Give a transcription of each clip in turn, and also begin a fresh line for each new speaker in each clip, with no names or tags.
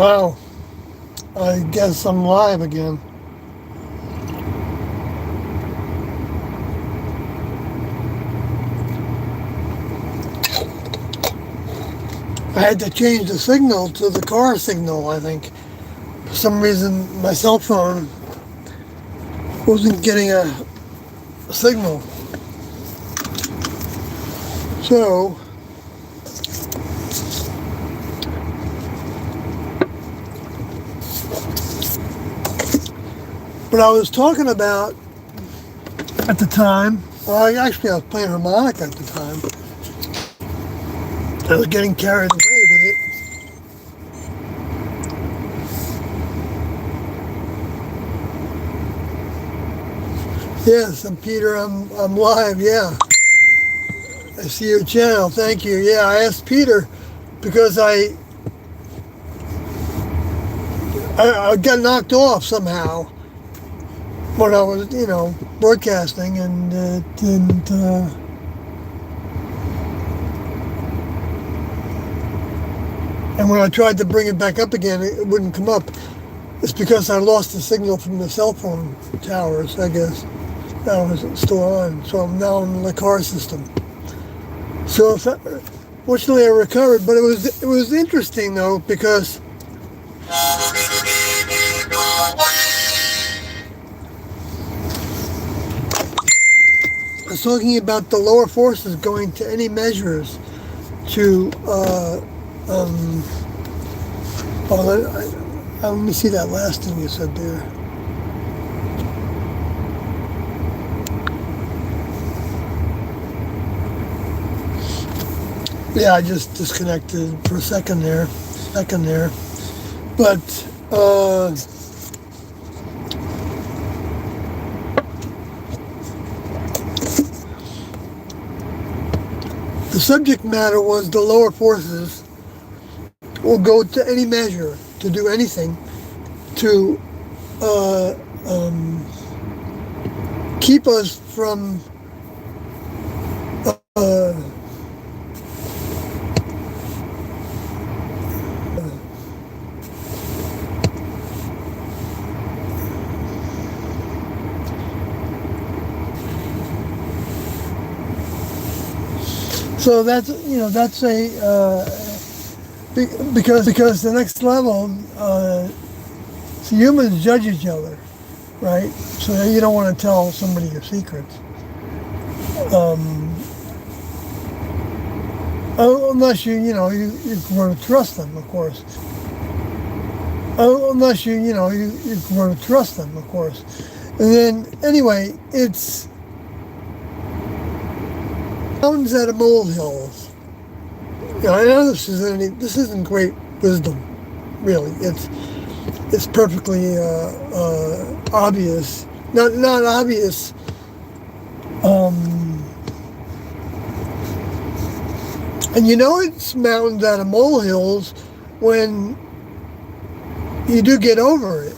Wow, I guess I'm live again. I had to change the signal to the car signal, I think. For some reason, my cell phone wasn't getting a signal. So, what I was talking about at the time, well, I was playing harmonica at the time. I was getting carried away with it. Yes, I'm Peter. I'm live. Yeah, I see your channel. Thank you. Yeah, I asked Peter because I got knocked off somehow when I was, broadcasting, and didn't. And when I tried to bring it back up again, it wouldn't come up. It's because I lost the signal from the cell phone towers, I guess. That was still on, so I'm now in the car system. So, fortunately, I recovered. But it was interesting though because I was talking about the lower forces going to any measures to. Let me see that last thing you said there. Yeah, I just disconnected for a second there. But the subject matter was the lower forces will go to any measure to do anything to keep us from so that's a because the next level, so humans judge each other, right? So you don't want to tell somebody your secrets, unless you want to trust them, of course. Unless you want to trust them, of course. And then anyway, it's mountains out of molehills. I know this isn't great wisdom, really. It's perfectly obvious. Not obvious. And it's mountains out of molehills when you do get over it.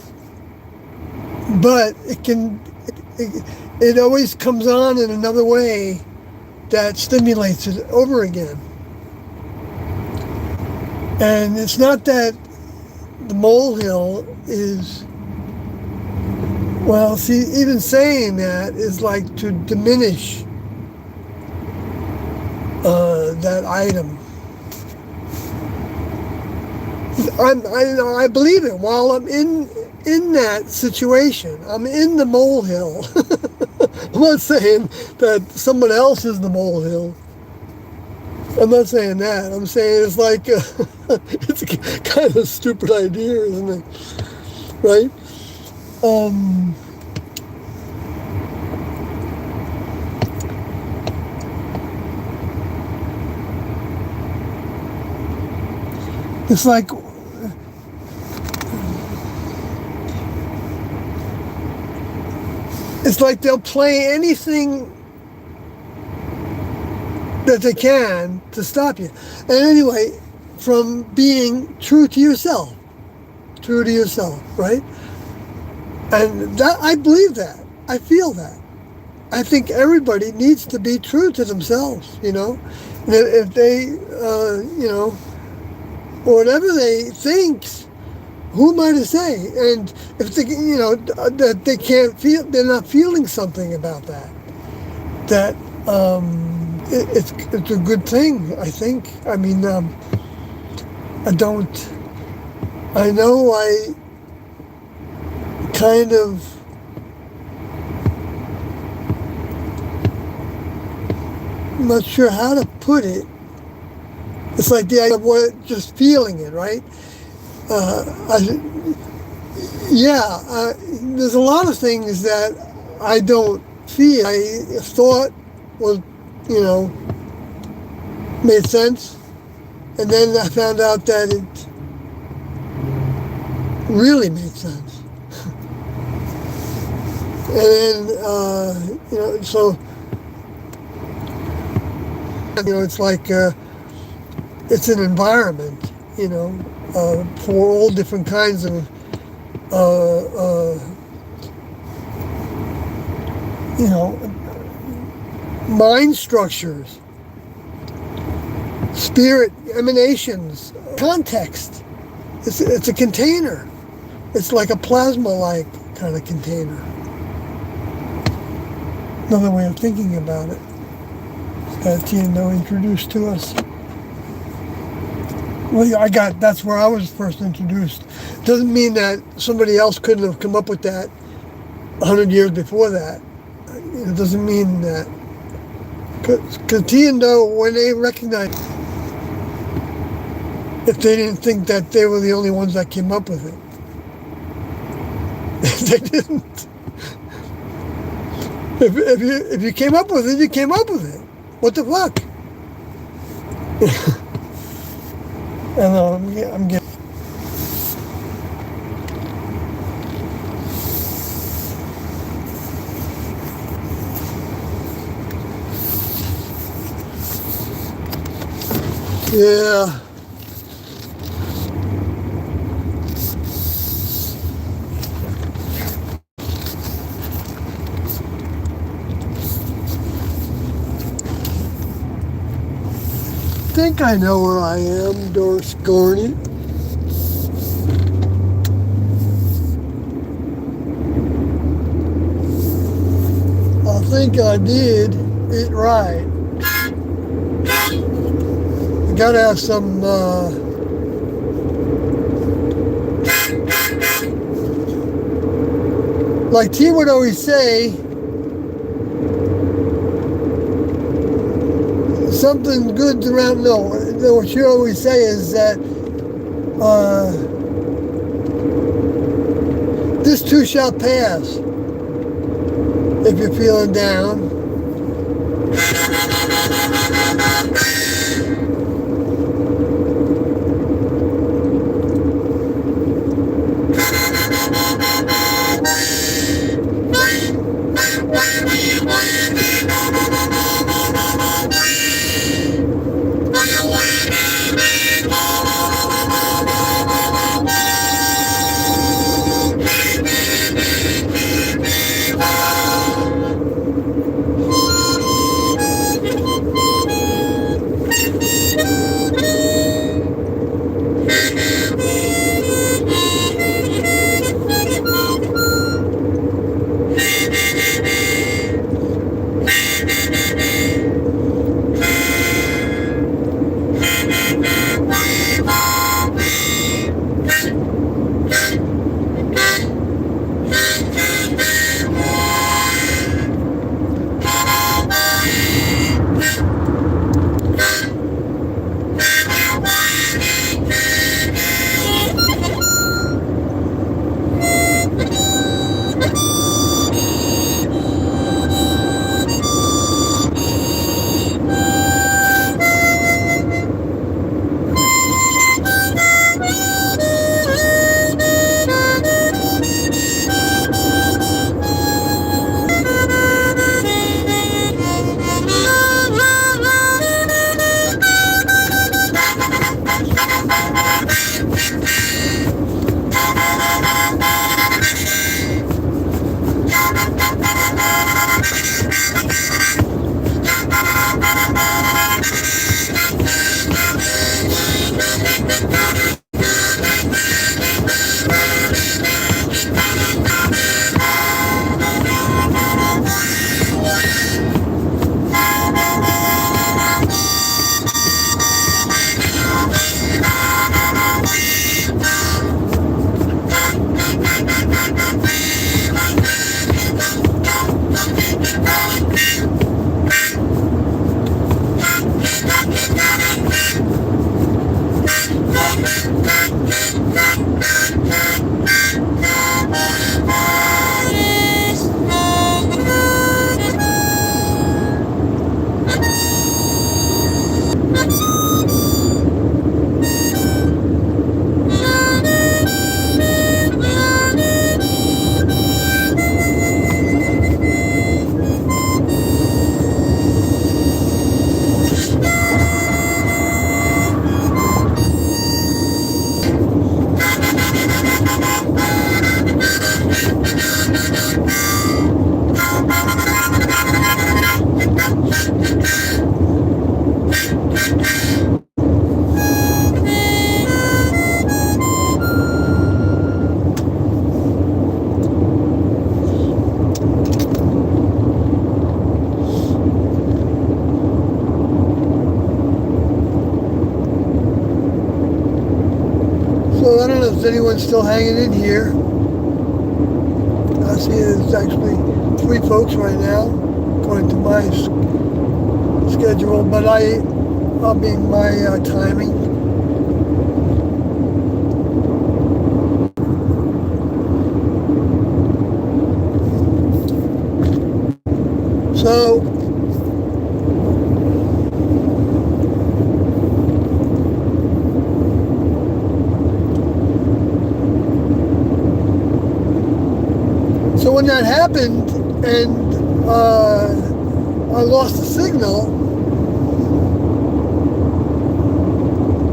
But it always comes on in another way that stimulates it over again. And it's not that the molehill is, well, see, even saying that is like to diminish that item. I believe it while I'm in that situation. I'm in the molehill. I'm not saying that someone else is the molehill. I'm not saying that. I'm saying it's like it's a kind of a stupid idea, isn't it? Right? It's like they'll play anything that they can to stop you. And anyway, from being true to yourself, right? And that I believe that. I feel that. I think everybody needs to be true to themselves, And if they, whatever they think who am I to say? And if they, that they can't feel, they're not feeling something about that. That it's a good thing. I think. I mean, I don't. I know I kind of I'm not sure how to put it. It's like the idea of just feeling it, right? I, yeah, there's a lot of things that I don't feel. I thought was, you know, made sense, and then I found out that it really made sense. And then, so it's like it's an environment, for all different kinds of, mind structures, spirit emanations, context. It's a container. It's like a plasma-like kind of container. Another way of thinking about it that Tino introduced to us. Well, that's where I was first introduced. Doesn't mean that somebody else couldn't have come up with that 100 years before that. It doesn't mean that. Because Tino, when they recognized, if they didn't think that they were the only ones that came up with it. They didn't. If you came up with it, you came up with it. What the fuck? I know, I'm getting. Yeah. I think I know where I am, Doris Garney. I think I did it right. I gotta have some, like T would always say, something good around. No, what she always say is that this too shall pass. If you're feeling down. still hanging in here. I see there's actually 3 folks right now, according to my schedule, but I'll be in my timing. So, when that happened and I lost the signal,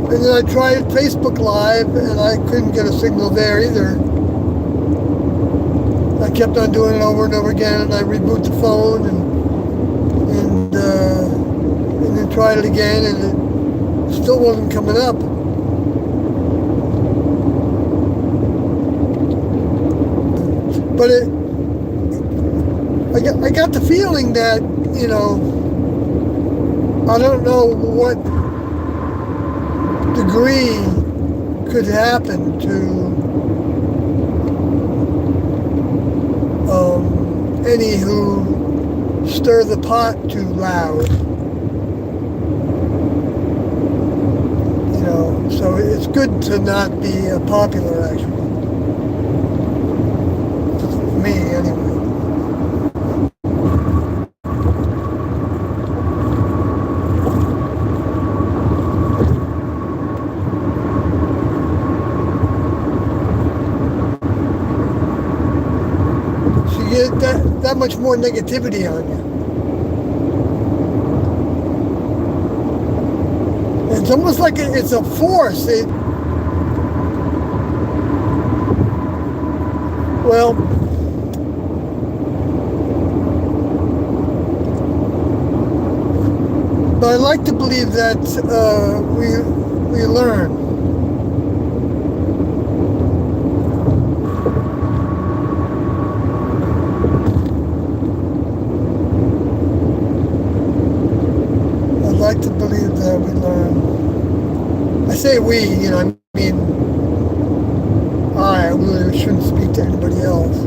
and then I tried Facebook Live and I couldn't get a signal there either. I kept on doing it over and over again, and I reboot the phone and then tried it again, and it still wasn't coming up. But I got the feeling that, I don't know what degree could happen to any who stir the pot too loud. So it's good to not be popular, actually. For me, anyway. That much more negativity on you. It's almost like it's a force. But I like to believe that we learn. I like to believe that we learn. I say we, I mean, I really shouldn't speak to anybody else.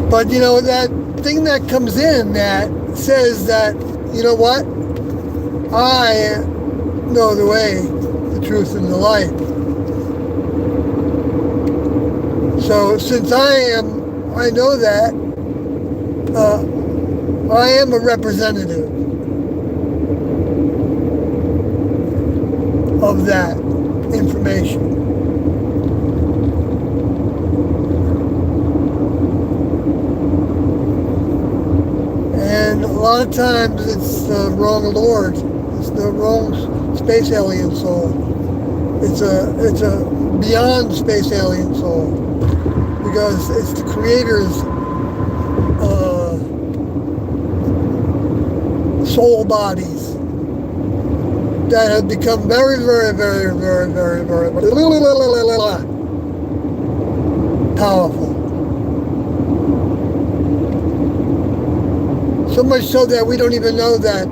But that thing that comes in that says that, you know what? I know the way, the truth, and the light. So since I know that, I am a representative of that information. And a lot of times it's the wrong Lord. It's the wrong space alien soul. It's a beyond space alien soul. Because it's the Creator's soul bodies that have become very, very, very, very, very, very powerful. So much so that we don't even know that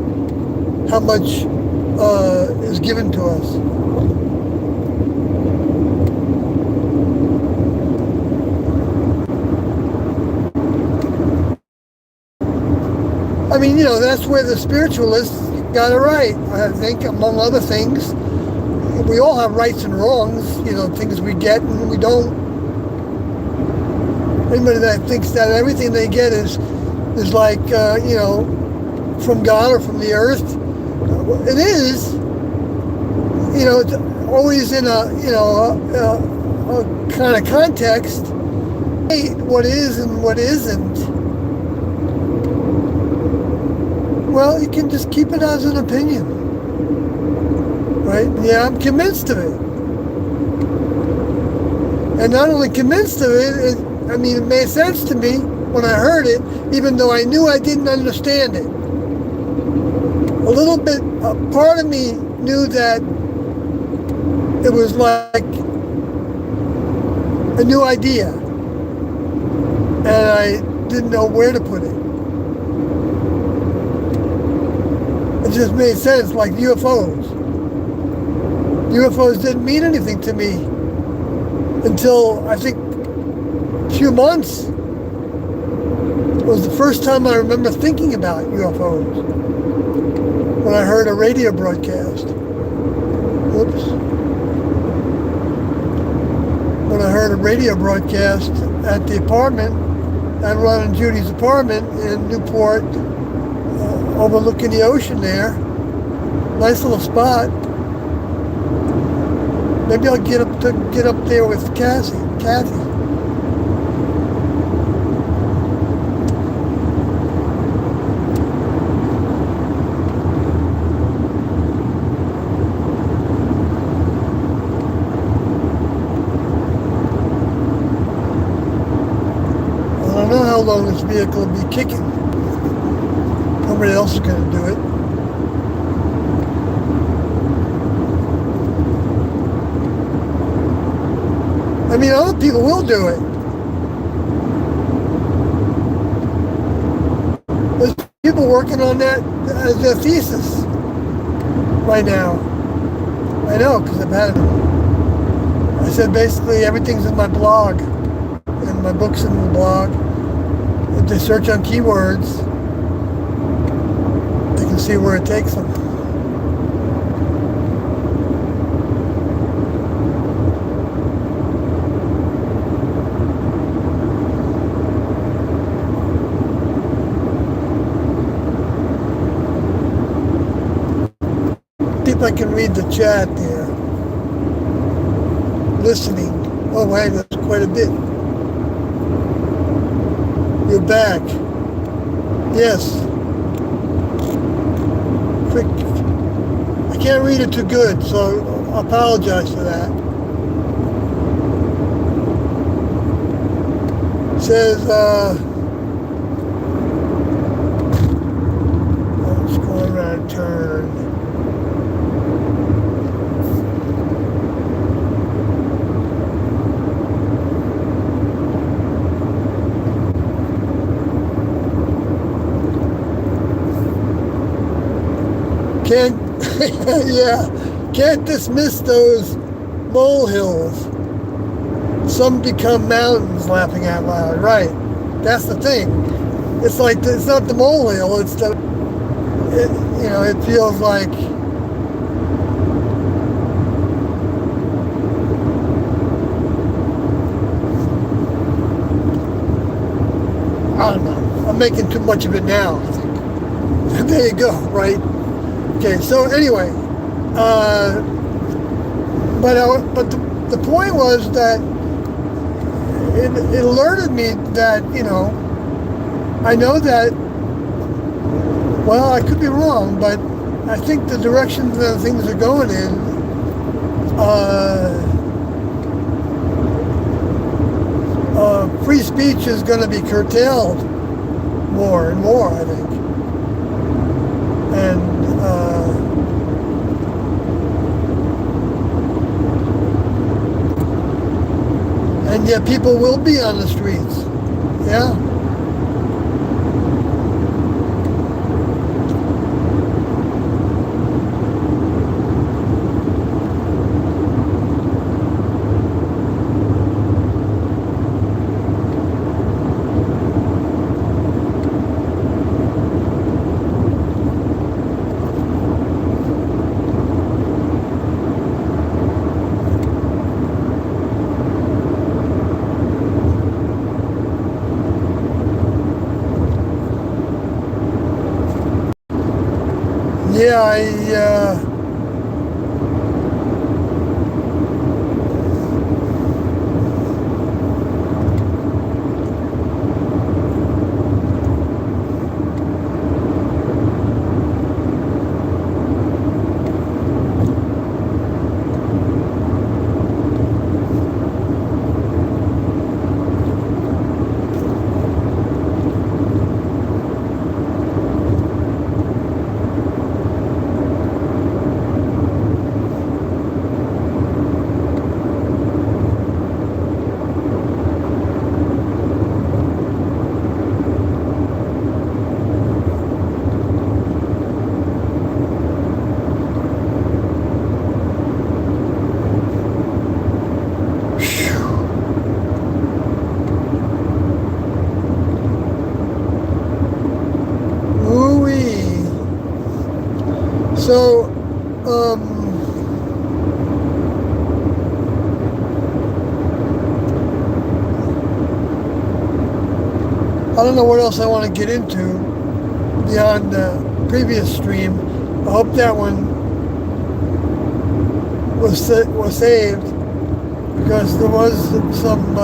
how much is given to us. I mean, that's where the spiritualists got it right. I think, among other things, we all have rights and wrongs, things we get and we don't. Anybody that thinks that everything they get is like, from God or from the earth, it is. It's always in a kind of context. What is and what isn't. Well, you can just keep it as an opinion, right? Yeah, I'm convinced of it. And not only convinced of it, it made sense to me when I heard it, even though I knew I didn't understand it. A little bit, a part of me knew that it was like a new idea, and I didn't know where to put it. just made sense, like UFOs. UFOs didn't mean anything to me until I think a few months. It was the first time I remember thinking about UFOs when I heard a radio broadcast. Whoops. When I heard a radio broadcast at the apartment, at Ron and Judy's apartment in Newport, overlooking the ocean there. Nice little spot. Maybe I'll get up there with Kathy. I don't know how long this vehicle will be kicking. Nobody else is going to do it. I mean, other people will do it. There's people working on that as their thesis right now. I know, because I've had it. I said basically everything's in my blog, and my book's in the blog. If they search on keywords, they can see where it takes them. See if I can read the chat there. Listening. Oh, wait, that's quite a bit. You're back. Yes. Quick. I can't read it too good, so I apologize for that. It says, let's go around and turn. Can't dismiss those molehills. Some become mountains, laughing out loud. Right, that's the thing. It's like, it's not the molehill, it's the, it feels like, I don't know, I'm making too much of it now, I think. There you go, right? Okay, so anyway, but the point was that it alerted me that, I know that, well, I could be wrong, but I think the direction that things are going in, free speech is going to be curtailed more and more, I think. And yet people will be on the streets. Yeah. Yeah, I don't know what else I want to get into beyond the previous stream. I hope that one was saved, because there was some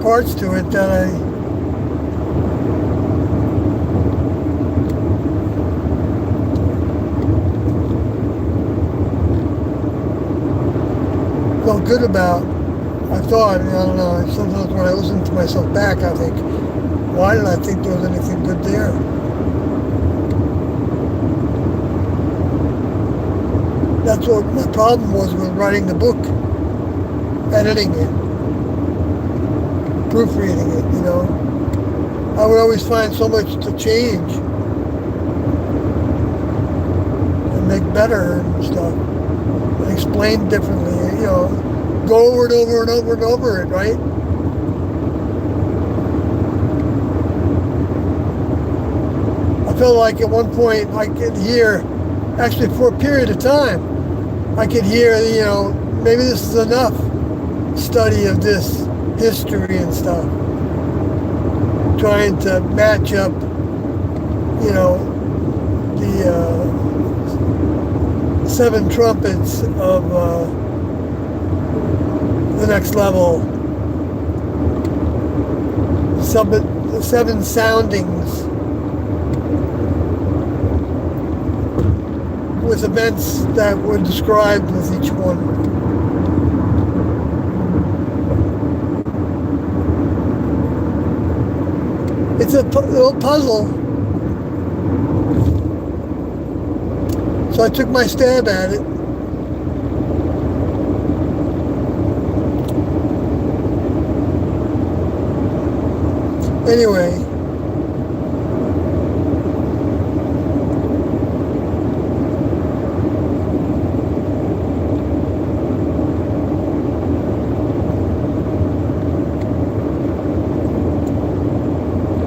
parts to it that I felt good about. I thought, I don't know, sometimes when I listen to myself back, I think, why did I think there was anything good there? That's what my problem was with writing the book, editing it, proofreading it, I would always find so much to change and make better and stuff, and explain differently, go over and over and over and over it, right? I felt like at one point I could hear, actually for a period of time, I could hear, maybe this is enough study of this history and stuff. Trying to match up, the 7 trumpets of the next level. The 7 soundings with events that were described with each one. It's a little puzzle. So I took my stab at it. Anyway.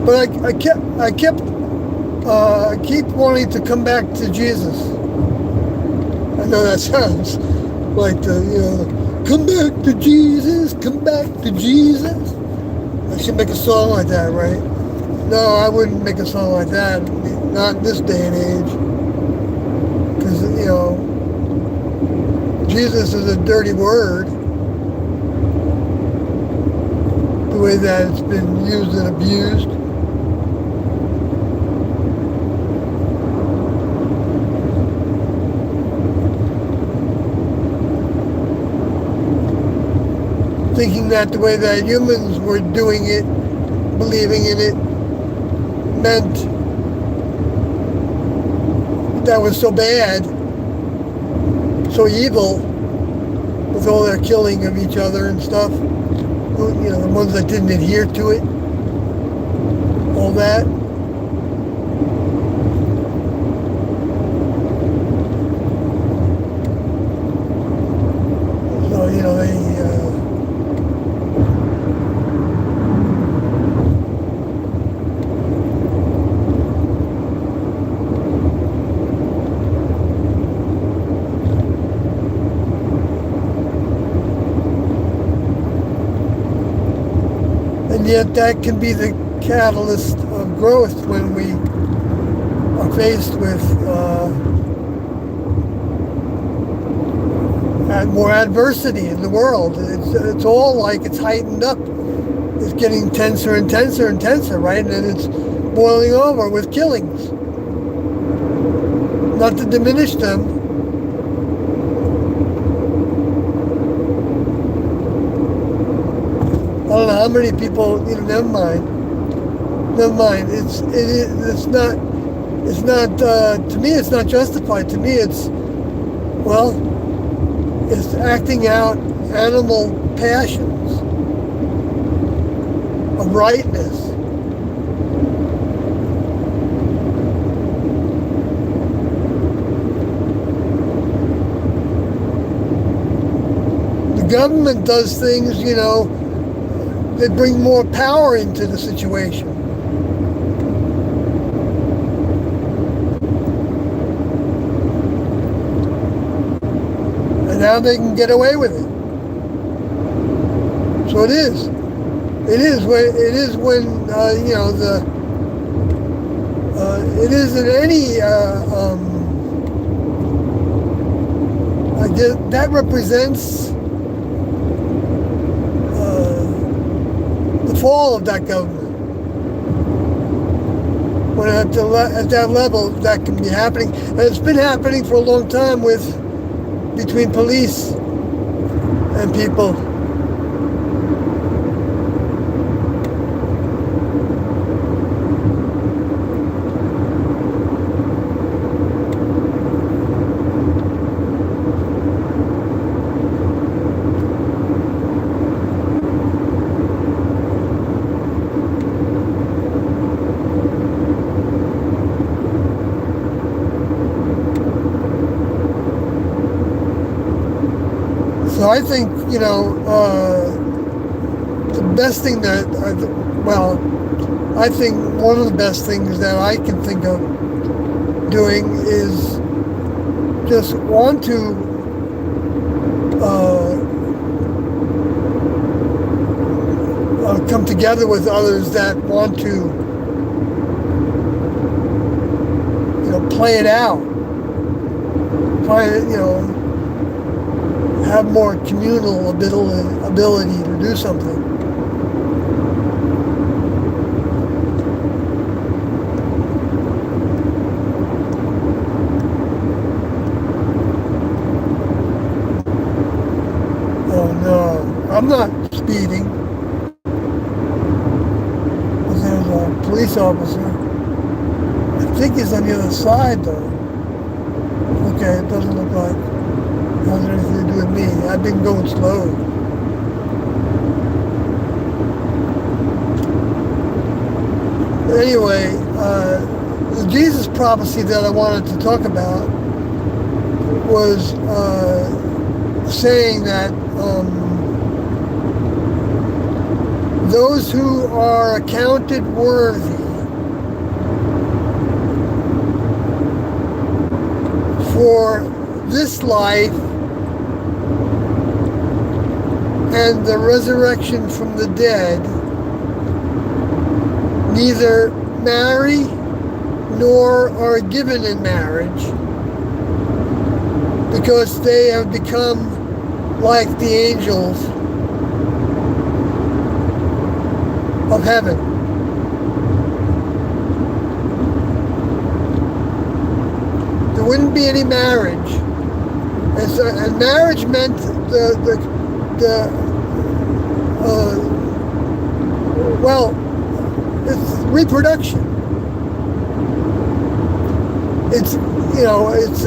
But I keep wanting to come back to Jesus. I know that sounds like come back to Jesus, come back to Jesus. I should make a song like that, right? No, I wouldn't make a song like that, not in this day and age. Because, Jesus is a dirty word, the way that it's been used and abused. Thinking that the way that humans were doing it, believing in it, meant that was so bad, so evil, with all their killing of each other and stuff. The ones that didn't adhere to it, all that. So, they and yet that can be the catalyst of growth when we are faced with more adversity in the world. It's all like it's heightened up. It's getting tenser and tenser and tenser, right? And then it's boiling over with killings. Not to diminish them. I don't know how many people, never mind. It's not, to me it's not justified. To me it's acting out animal passions of rightness. The government does things, they bring more power into the situation. now they can get away with it. So it is. It is when you know the. It is in any. I guess that represents the fall of that government. When at that level, that can be happening, and it's been happening for a long time between police and people. So I think, you know, the best thing I think one of the best things that I can think of doing is just want to come together with others that want to, you know, play it out, you know, have more communal ability to do something. Oh no, I'm not speeding. There's a police officer. I think he's on the other side though. Okay, it doesn't look like. It has anything to do with me. I've been going slow. Anyway, the Jesus prophecy that I wanted to talk about was saying that those who are accounted worthy for this life and the resurrection from the dead neither marry nor are given in marriage, because they have become like the angels of heaven. There wouldn't be any marriage, and marriage meant it's reproduction. It's, you know, it's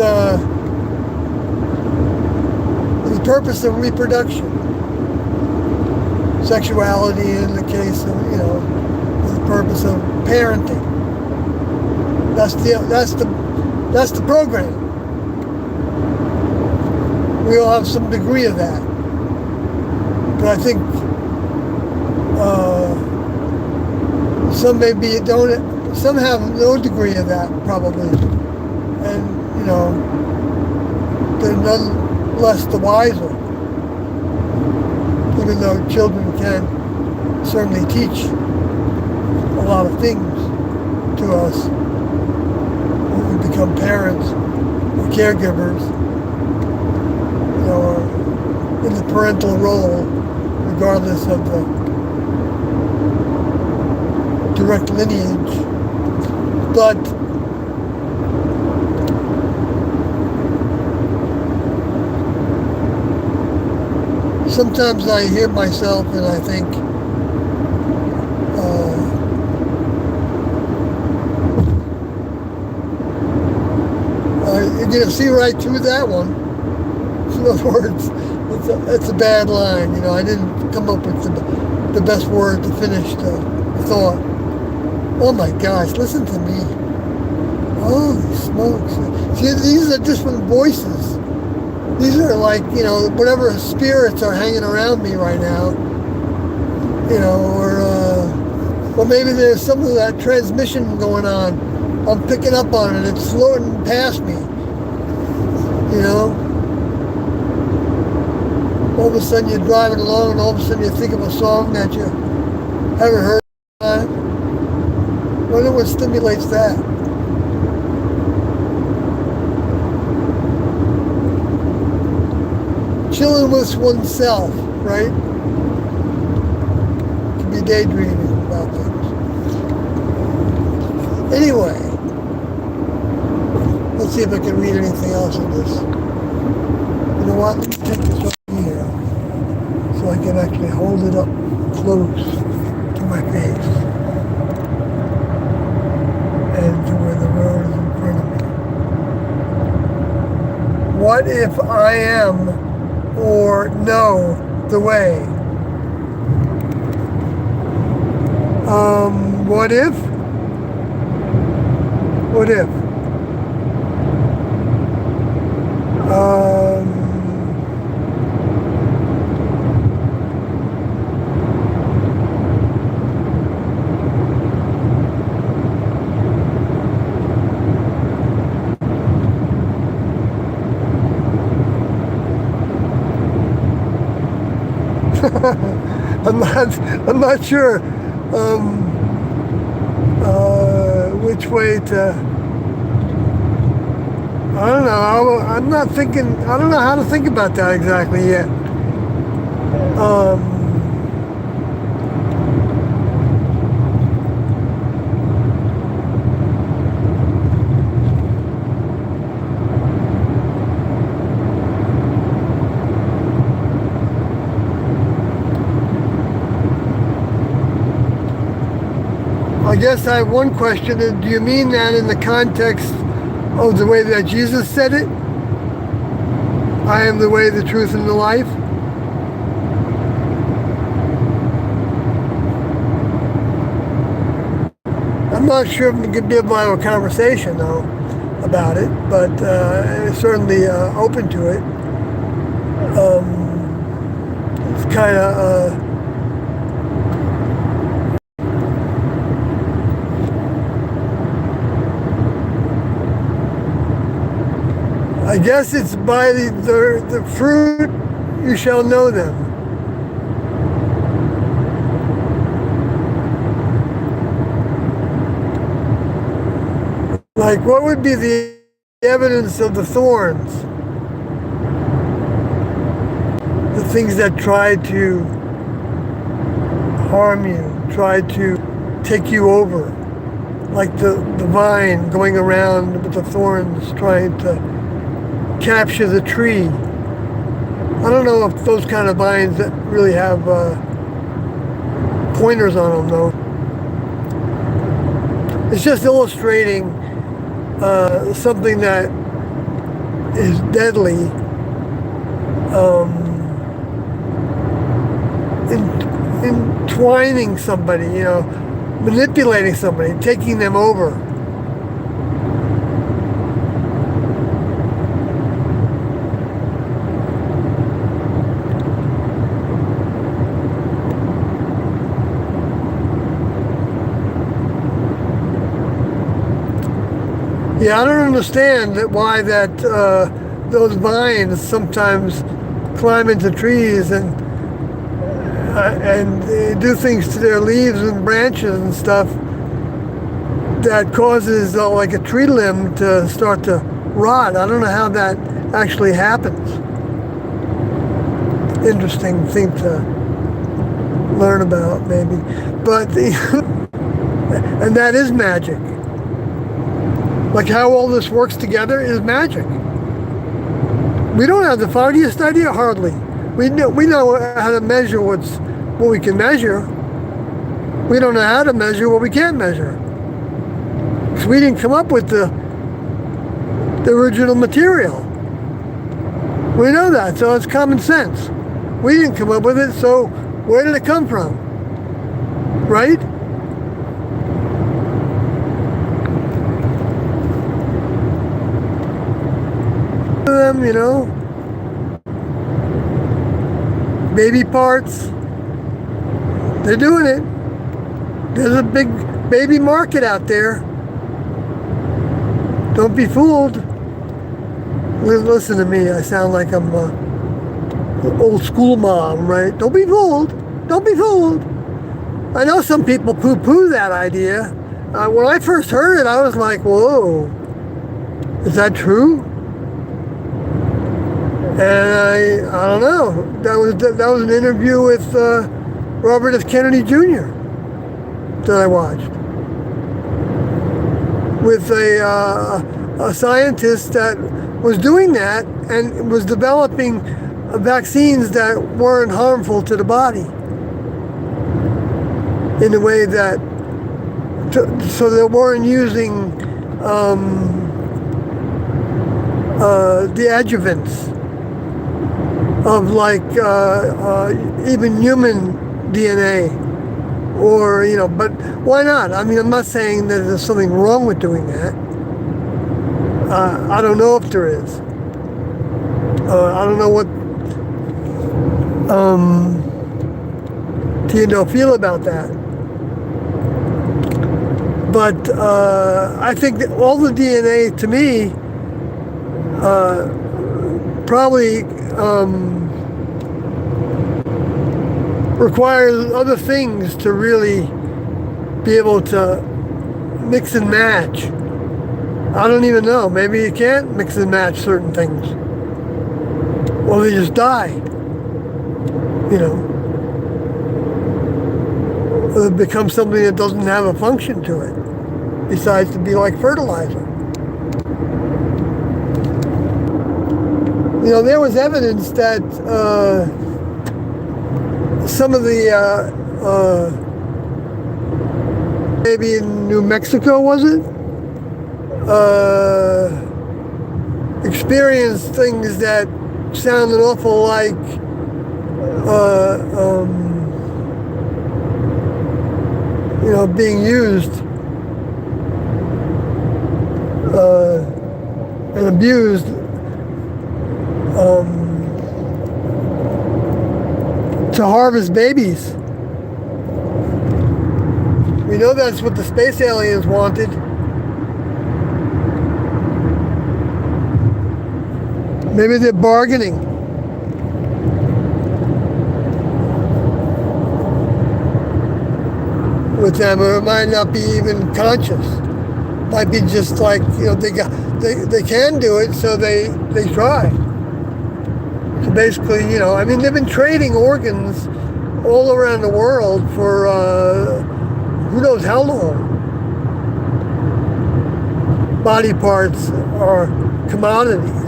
the purpose of reproduction. Sexuality in the case of, you know, the purpose of parenting. That's the program. We all have some degree of that. But I think some have no degree of that probably. And, you know, they're none less the wiser. Even though children can certainly teach a lot of things to us when we become parents or caregivers, you know, or in the parental role, regardless of the direct lineage. But sometimes I hear myself and I think, you're going to see right through that one. In other words, it's a bad line. You know, I didn't come up with the best word to finish the thought. Oh my gosh, listen to me. Holy smokes. See, these are different voices. These are like, you know, whatever spirits are hanging around me right now, you know, or maybe there's some of that transmission going on. I'm picking up on it. It's floating past me, you know. all of a sudden you're driving along and all of a sudden you think of a song that you haven't heard in a time. I wonder what stimulates that. Chilling with oneself, right? Could be daydreaming about things. Anyway, let's see if I can read anything else in this. You know what? Let me take this over here so I can actually hold it up close to my face and to where the road is in front of me. What if I am or know the way? What if? What if? I'm not sure which way to. I don't know. I'm not thinking. I don't know how to think about that exactly yet. I guess I have one question. Do you mean that in the context of the way that Jesus said it? I am the way, the truth, and the life? I'm not sure if we could be able to have a conversation, though, about it, but certainly open to it. It's kind of... I guess it's by the fruit you shall know them. Like, what would be the evidence of the thorns? The things that try to harm you, try to take you over. Like the vine going around with the thorns trying to capture the tree. I don't know if those kind of vines that really have pointers on them, though. It's just illustrating something that is deadly, entwining somebody, manipulating somebody, taking them over. Yeah, I don't understand why those vines sometimes climb into trees and they do things to their leaves and branches and stuff that causes like a tree limb to start to rot. I don't know how that actually happens. Interesting thing to learn about, maybe. But and that is magic. Like how all this works together is magic. We don't have the foggiest idea, hardly. We know how to measure what we can measure. We don't know how to measure what we can't measure. Because we didn't come up with the original material. We know that, so it's common sense. We didn't come up with it, so where did it come from? Right? Them, baby parts, they're doing it. There's a big baby market out there. Don't be fooled. Listen to me, I sound like I'm old school mom, right? Don't be fooled. Don't be fooled. I know some people poo-poo that idea. When I first heard it, I was like, whoa, is that true? And I don't know. That was an interview with Robert F. Kennedy Jr. that I watched with a scientist that was doing that and was developing vaccines that weren't harmful to the body in a way that so they weren't using the adjuvants of like even human DNA, or but why not? I mean, I'm not saying that there's something wrong with doing that. I don't know if there is. I don't know what feel about that. But I think that all the DNA to me probably requires other things to really be able to mix and match. I don't even know. Maybe you can't mix and match certain things. Or they just die. Or it becomes something that doesn't have a function to it, besides to be like fertilizer. There was evidence that some of the, maybe in New Mexico, was it? Experienced things that sound an awful like being used and abused to harvest babies. We know that's what the space aliens wanted. Maybe they're bargaining. With them, or it might not be even conscious. Might be just like they can do it, so they try. So basically, they've been trading organs all around the world for who knows how long. Body parts are commodities.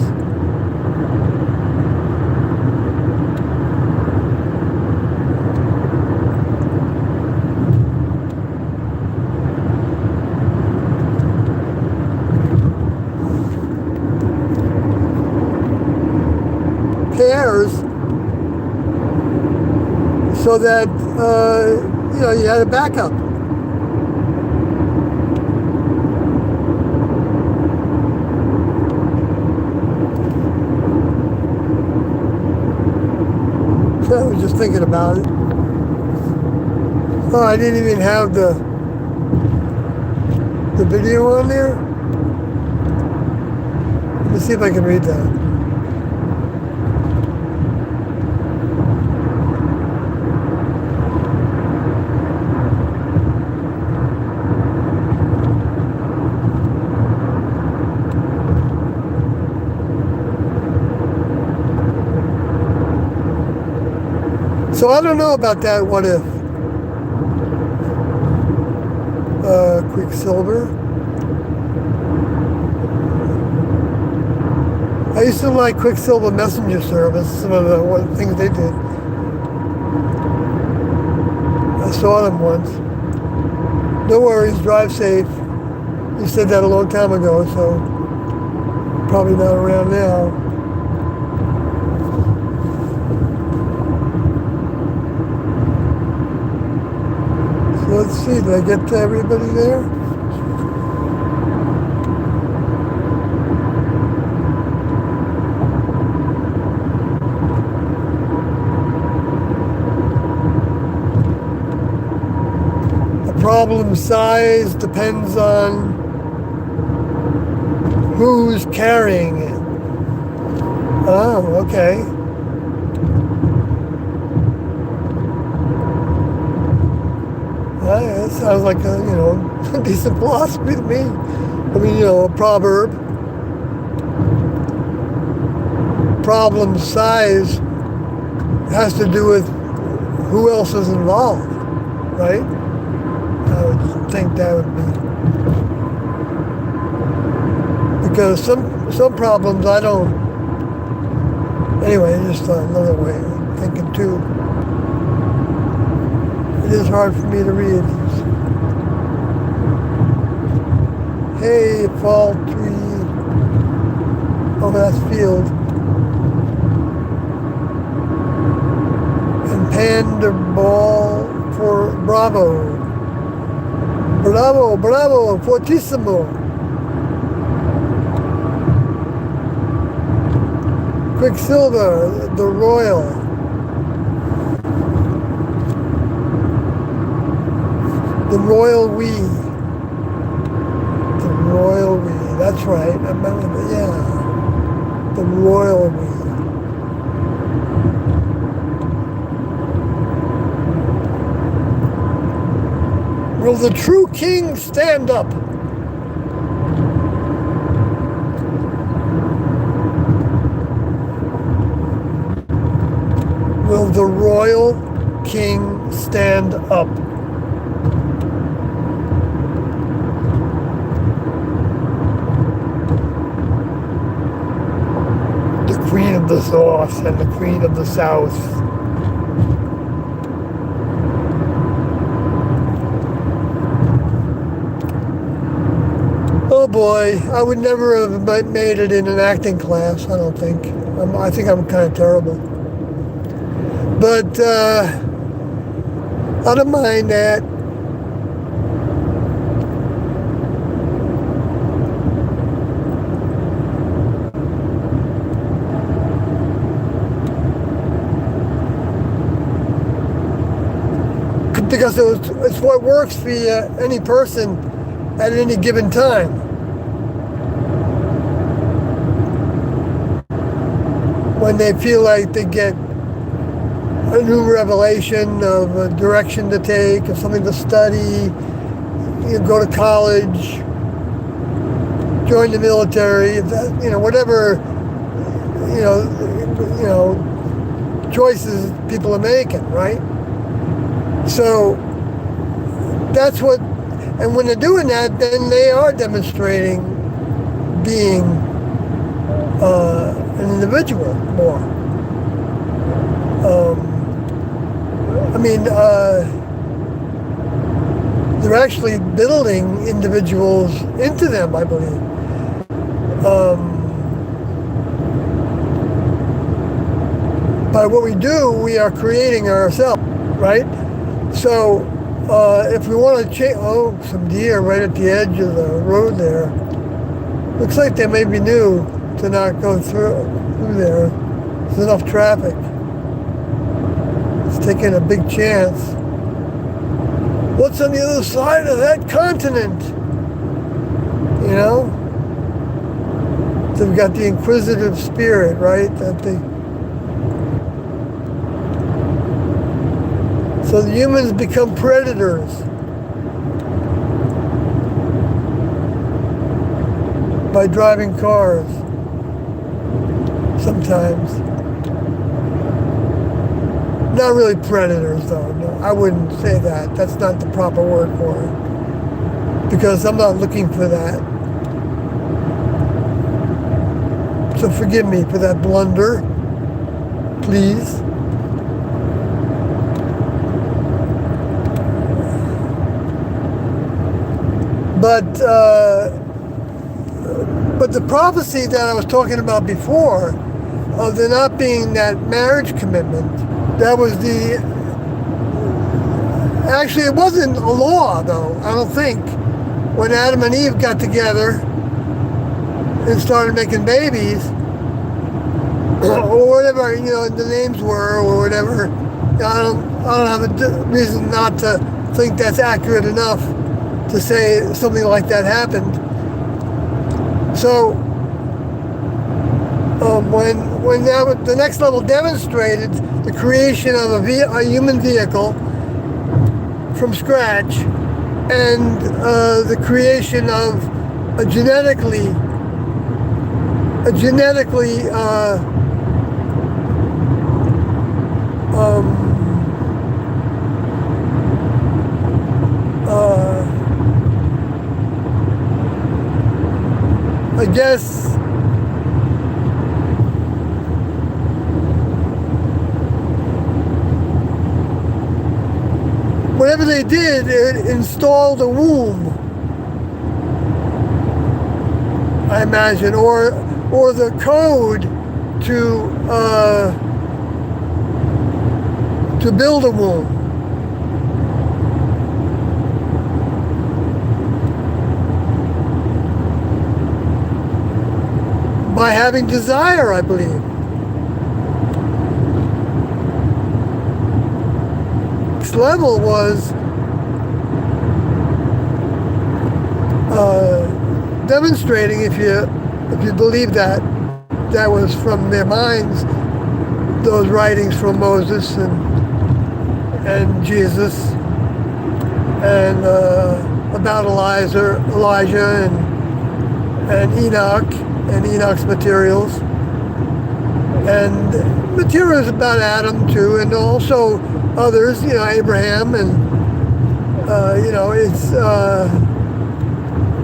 Pairs, so that you had a backup. So I was just thinking about it. Oh, I didn't even have the video on there. Let me see if I can read that. So I don't know about that what if. Quicksilver. I used to like Quicksilver Messenger Service, some of the things they did. I saw them once. No worries, drive safe. You said that a long time ago, so probably not around now. Let's see, did I get to everybody there? The problem size depends on who's carrying it. Oh, okay. It sounds like a decent philosophy to me. I mean, a proverb. Problem size has to do with who else is involved, right? I would think that would be because some problems I don't. Anyway, just another way of thinking too. It is hard for me to read. Hey, fall tree. Oh, that's field. And panda ball for bravo. Bravo, bravo, fortissimo. Quicksilver, the Royal. The Royal We. The Royal We. That's right. I remember that. Yeah. The Royal We. Will the true king stand up? Will the royal king stand up? The queen of the north and the queen of the south. Oh boy, I would never have made it in an acting class, I don't think. I think I'm kind of terrible. But I don't mind that. Because it's what works for any person at any given time. When they feel like they get a new revelation of a direction to take, of something to study, go to college, join the military, whatever, choices people are making, right? So that's what, and when they're doing that, then they are demonstrating being an individual more. They're actually building individuals into them, I believe. By what we do, we are creating ourselves, right? So if we want to change, some deer right at the edge of the road there. Looks like they may be new to not go through there. There's enough traffic. It's taking a big chance. What's on the other side of that continent? They've got the inquisitive spirit, right? So the humans become predators. By driving cars. Sometimes. Not really predators, though. No, I wouldn't say that. That's not the proper word for it. Because I'm not looking for that. So forgive me for that blunder. Please. But the prophecy that I was talking about before, of there not being that marriage commitment, that was actually it wasn't a law though, I don't think. When Adam and Eve got together and started making babies, or whatever, the names were, or whatever, I don't have a reason not to think that's accurate enough to say something like that happened. So when the next level demonstrated the creation of a human vehicle from scratch, and the creation of a genetically I guess whatever they did, it installed a womb, I imagine, or the code to build a womb. By having desire, I believe. Next level was demonstrating, if you believe that was from their minds, those writings from Moses and Jesus, and about Elijah and Enoch, and Enoch's materials, and materials about Adam too, and also others, Abraham, and it's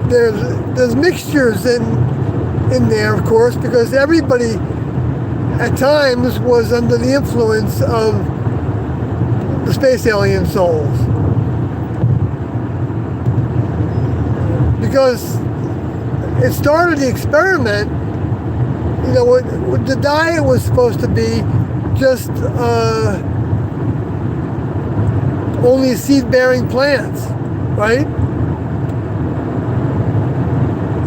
there's mixtures in there, of course, because everybody at times was under the influence of the space alien souls, because it started the experiment. What the diet was supposed to be just only seed-bearing plants, right?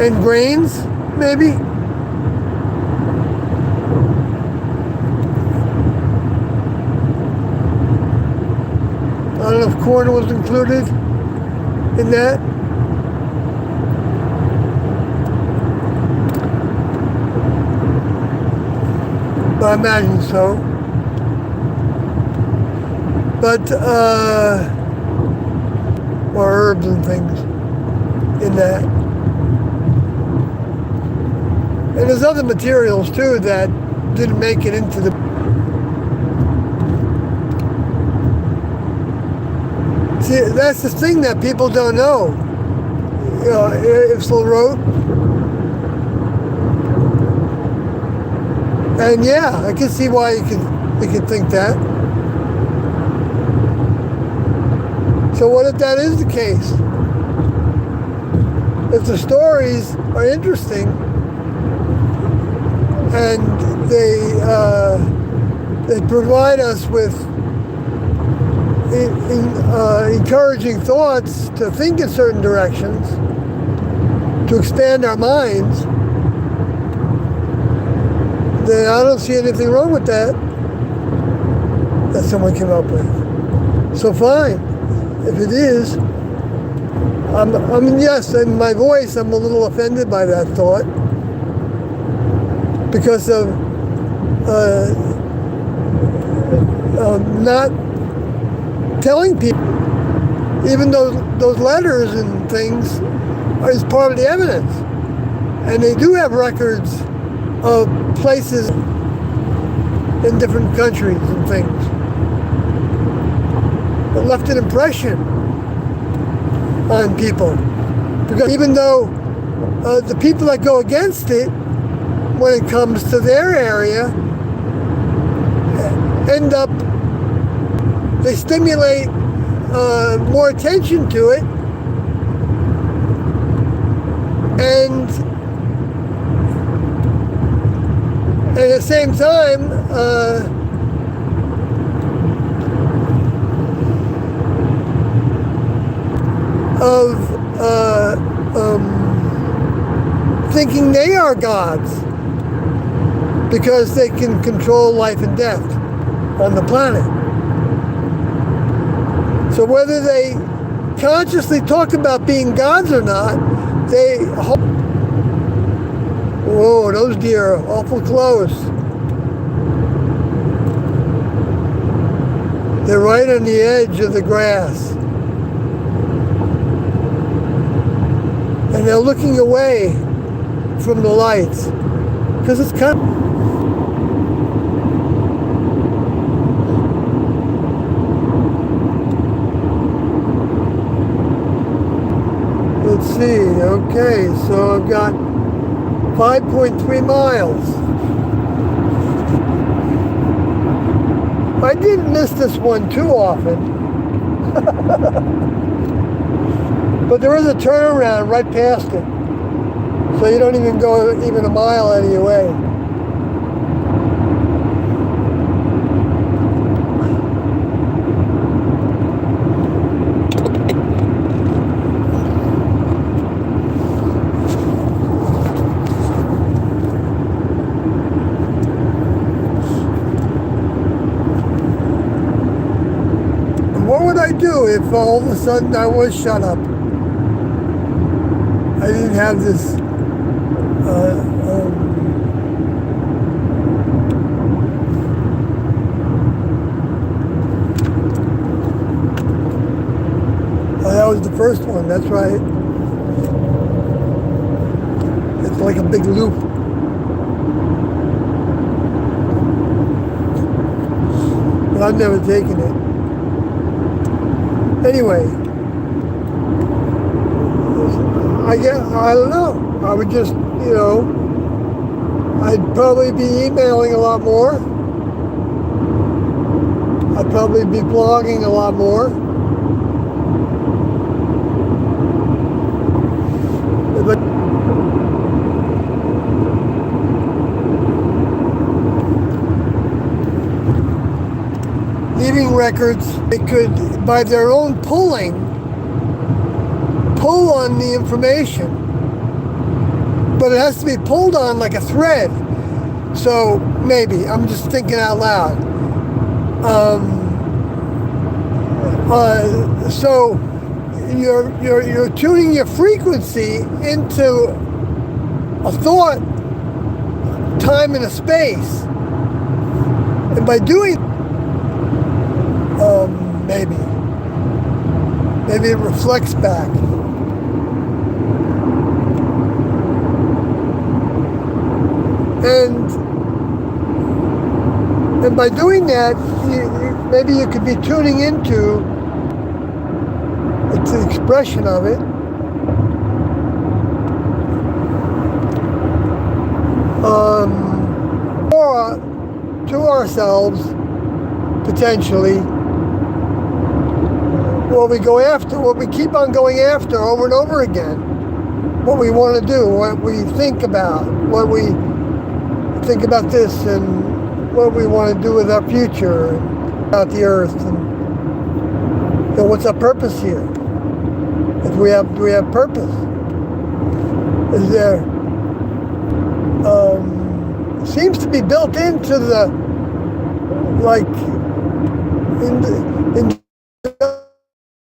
And grains, maybe. I don't know if corn was included in that. I imagine so. But, or herbs and things in that. And there's other materials too that didn't make it into the... See, that's the thing that people don't know. Ifsel wrote. And yeah, I can see why you could think that. So what if that is the case? If the stories are interesting and they provide us with encouraging thoughts to think in certain directions, to expand our minds, then I don't see anything wrong with that someone came up with. So fine, if it is, yes, in my voice, I'm a little offended by that thought because of not telling people, even those letters and things is part of the evidence, and they do have records of places in different countries and things that left an impression on people. Because even though the people that go against it, when it comes to their area, end up, they stimulate more attention to it, and at the same time, thinking they are gods because they can control life and death on the planet. So whether they consciously talk about being gods or not, they hope. Whoa, those deer are awful close. They're right on the edge of the grass. and they're looking away from the lights because it's kind of. Let's see. Okay, so I've got 5.3 miles. I didn't miss this one too often. But there is a turnaround right past it. So you don't even go even a mile out of your way. What would I do if all of a sudden I was shut up? I didn't have this oh, that was the first one, that's right. It's like a big loop. But I've never taken it. Anyway, I don't know. I would just, I'd probably be emailing a lot more. I'd probably be blogging a lot more. But leaving records, they could, by their own pulling, pull on the information. But it has to be pulled on like a thread. So maybe, I'm just thinking out loud. So you're tuning your frequency into a thought, time and a space. And by doing maybe it reflects back. And by doing that, maybe you could be tuning into the expression of it. Or to ourselves, potentially, what we keep on going after over and over again. What we want to do, what we think about, what we think about this, and what we want to do with our future, and about the earth, and what's our purpose here? Do we have purpose? Is there? Seems to be built into the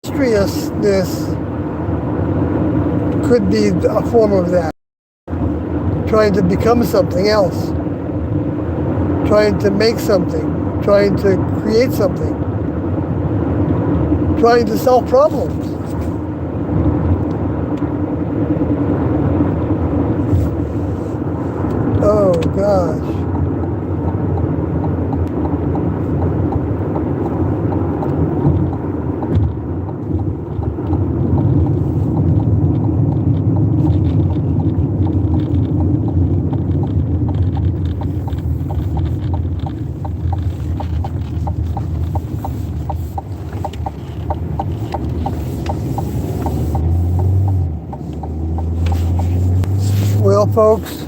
industriousness. Could be a form of that. Trying to become something else. Trying to make something. Trying to create something. Trying to solve problems. Oh gosh. Well, folks,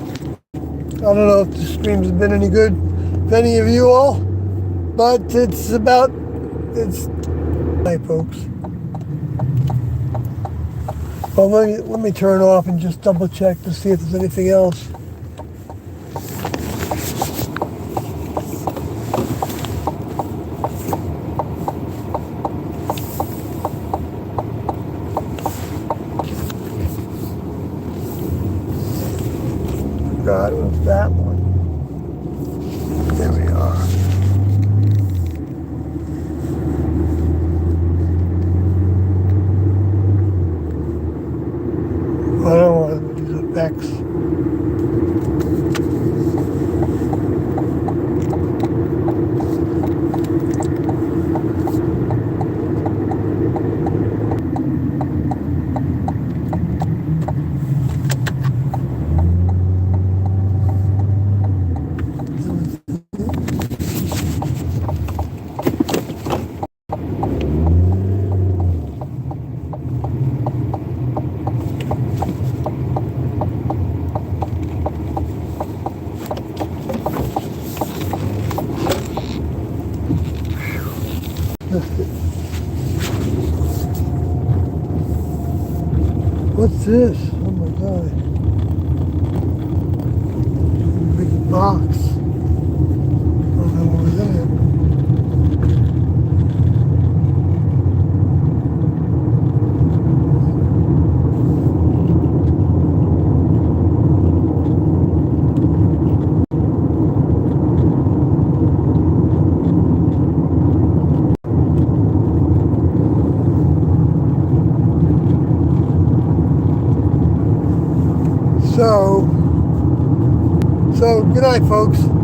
I don't know if the streams have been any good for any of you all, but it's hi, folks. Well, let me turn off and just double check to see if there's anything else. God, it was that one. There we are. I don't know. missed it. What's this? Oh my god. Big box. I don't know what was in it. So good night, folks.